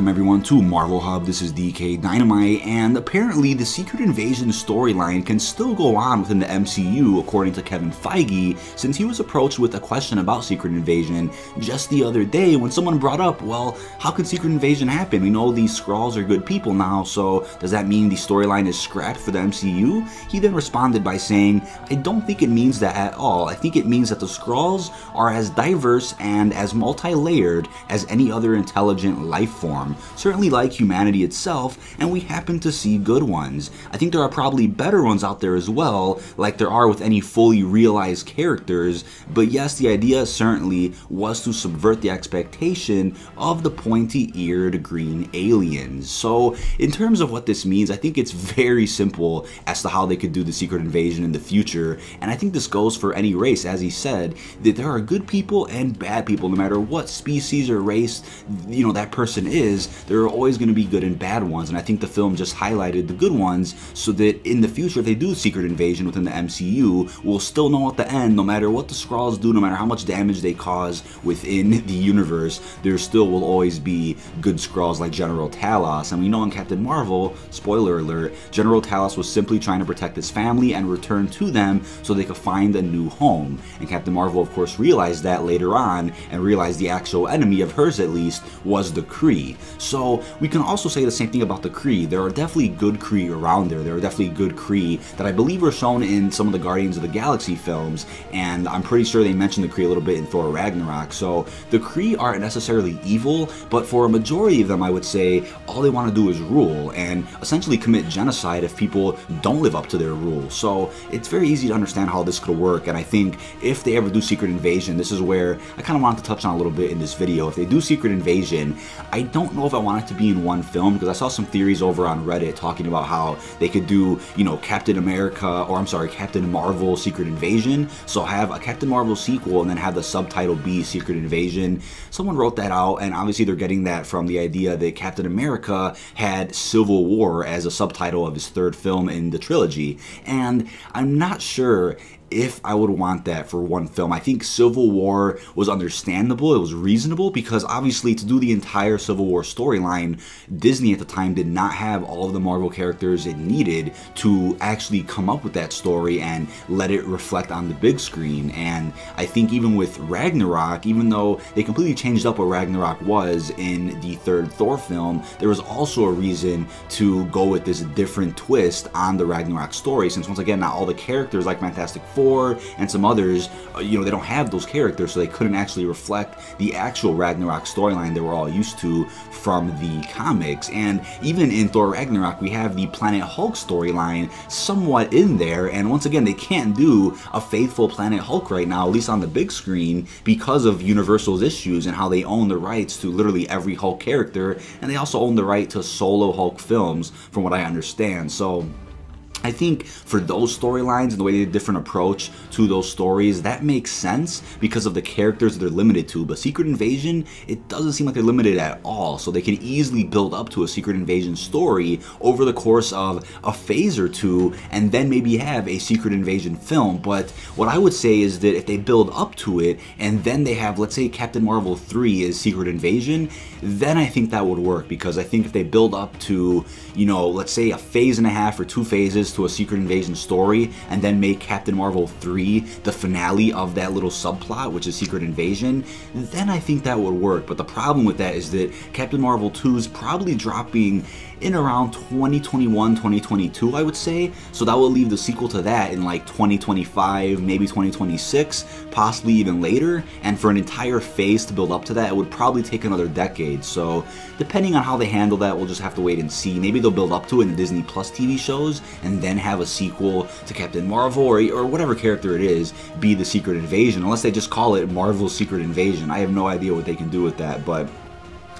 Welcome everyone to Marvel Hub. This is DK Dynamite, and apparently the Secret Invasion storyline can still go on within the MCU according to Kevin Feige, since he was approached with a question about Secret Invasion just the other day when someone brought up, well, how could Secret Invasion happen? We know these Skrulls are good people now, so does that mean the storyline is scrapped for the MCU? He then responded by saying, I don't think it means that at all. I think it means that the Skrulls are as diverse and as multi-layered as any other intelligent life form, certainly like humanity itself, and we happen to see good ones. I think there are probably better ones out there as well, like there are with any fully realized characters, but yes, the idea certainly was to subvert the expectation of the pointy-eared green aliens. So in terms of what this means, I think it's very simple as to how they could do the Secret Invasion in the future, and I think this goes for any race, as he said, that there are good people and bad people, no matter what species or race, you know, that person is, there are always going to be good and bad ones, and I think the film just highlighted the good ones so that in the future, if they do Secret Invasion within the MCU, we'll still know at the end, no matter what the Skrulls do, no matter how much damage they cause within the universe, there still will always be good Skrulls like General Talos. And we know in Captain Marvel, spoiler alert, General Talos was simply trying to protect his family and return to them so they could find a new home. And Captain Marvel, of course, realized that later on and realized the actual enemy of hers, at least, was the Kree. So we can also say the same thing about the Kree. There are definitely good Kree around there. There are definitely good Kree that I believe were shown in some of the Guardians of the Galaxy films, and I'm pretty sure they mentioned the Kree a little bit in Thor Ragnarok. So the Kree aren't necessarily evil, but for a majority of them, I would say all they want to do is rule and essentially commit genocide if people don't live up to their rule. So it's very easy to understand how this could work, and I think if they ever do Secret Invasion, this is where I kind of wanted to touch on a little bit in this video. If they do Secret Invasion, I don't know if I want it to be in one film, because I saw some theories over on Reddit talking about how they could do, you know, Captain Marvel Secret Invasion, so have a Captain Marvel sequel and then have the subtitle be Secret Invasion. Someone wrote that out, and obviously they're getting that from the idea that Captain America had Civil War as a subtitle of his third film in the trilogy, and I'm not sure if I would want that for one film. I think Civil War was understandable, it was reasonable, because obviously to do the entire Civil War storyline, Disney at the time did not have all of the Marvel characters it needed to actually come up with that story and let it reflect on the big screen. And I think even with Ragnarok, even though they completely changed up what Ragnarok was in the third Thor film, there was also a reason to go with this different twist on the Ragnarok story, since once again, not all the characters like Fantastic Four and some others, you know, they don't have those characters, so they couldn't actually reflect the actual Ragnarok storyline they were all used to from the comics. And even in Thor Ragnarok, we have the Planet Hulk storyline somewhat in there, and once again, they can't do a faithful Planet Hulk right now, at least on the big screen, because of Universal's issues and how they own the rights to literally every Hulk character, and they also own the right to solo Hulk films, from what I understand. So I think for those storylines and the way they did a different approach to those stories, that makes sense because of the characters that they're limited to. But Secret Invasion, it doesn't seem like they're limited at all, so they can easily build up to a Secret Invasion story over the course of a phase or two, and then maybe have a Secret Invasion film. But what I would say is that if they build up to it, and then they have, let's say, Captain Marvel 3 is Secret Invasion, then I think that would work, because I think if they build up to, you know, let's say a phase and a half or 2 phases to a Secret Invasion story, and then make Captain Marvel 3 the finale of that little subplot, which is Secret Invasion, then I think that would work. But the problem with that is that Captain Marvel 2 is probably dropping in around 2021, 2022, I would say, so that will leave the sequel to that in like 2025, maybe 2026, possibly even later, and for an entire phase to build up to that, it would probably take another decade. So depending on how they handle that, we'll just have to wait and see. Maybe they'll build up to it in the Disney Plus TV shows, and then have a sequel to Captain Marvel, or whatever character it is, be the Secret Invasion, unless they just call it Marvel's Secret Invasion. I have no idea what they can do with that, but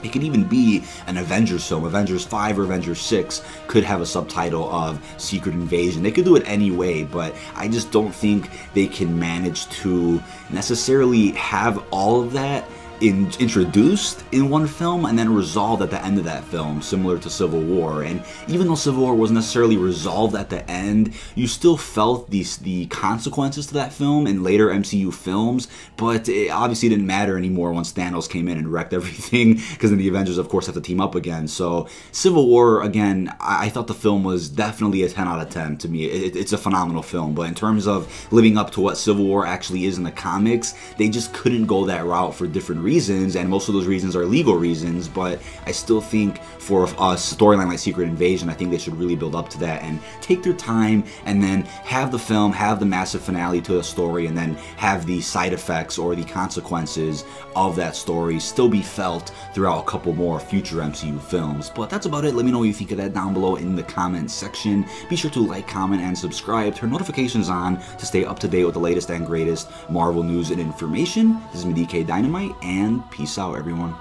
it could even be an Avengers film. Avengers 5 or Avengers 6 could have a subtitle of Secret Invasion. They could do it anyway, but I just don't think they can manage to necessarily have all of that introduced in one film and then resolved at the end of that film, similar to Civil War. And even though Civil War wasn't necessarily resolved at the end, you still felt the consequences to that film in later MCU films, but it obviously didn't matter anymore once Thanos came in and wrecked everything, because then the Avengers, of course, have to team up again. So Civil War, again, I thought the film was definitely a 10 out of 10 to me. It's a phenomenal film, but in terms of living up to what Civil War actually is in the comics, they just couldn't go that route for different reasons, and most of those reasons are legal reasons. But I still think for a storyline like Secret Invasion, I think they should really build up to that and take their time, and then have the film have the massive finale to the story, and then have the side effects or the consequences of that story still be felt throughout a couple more future MCU films. But that's about it. Let me know what you think of that down below in the comments section. Be sure to like, comment, and subscribe. Turn notifications on to stay up to date with the latest and greatest Marvel news and information. This is me, DK Dynamite, and peace out, everyone.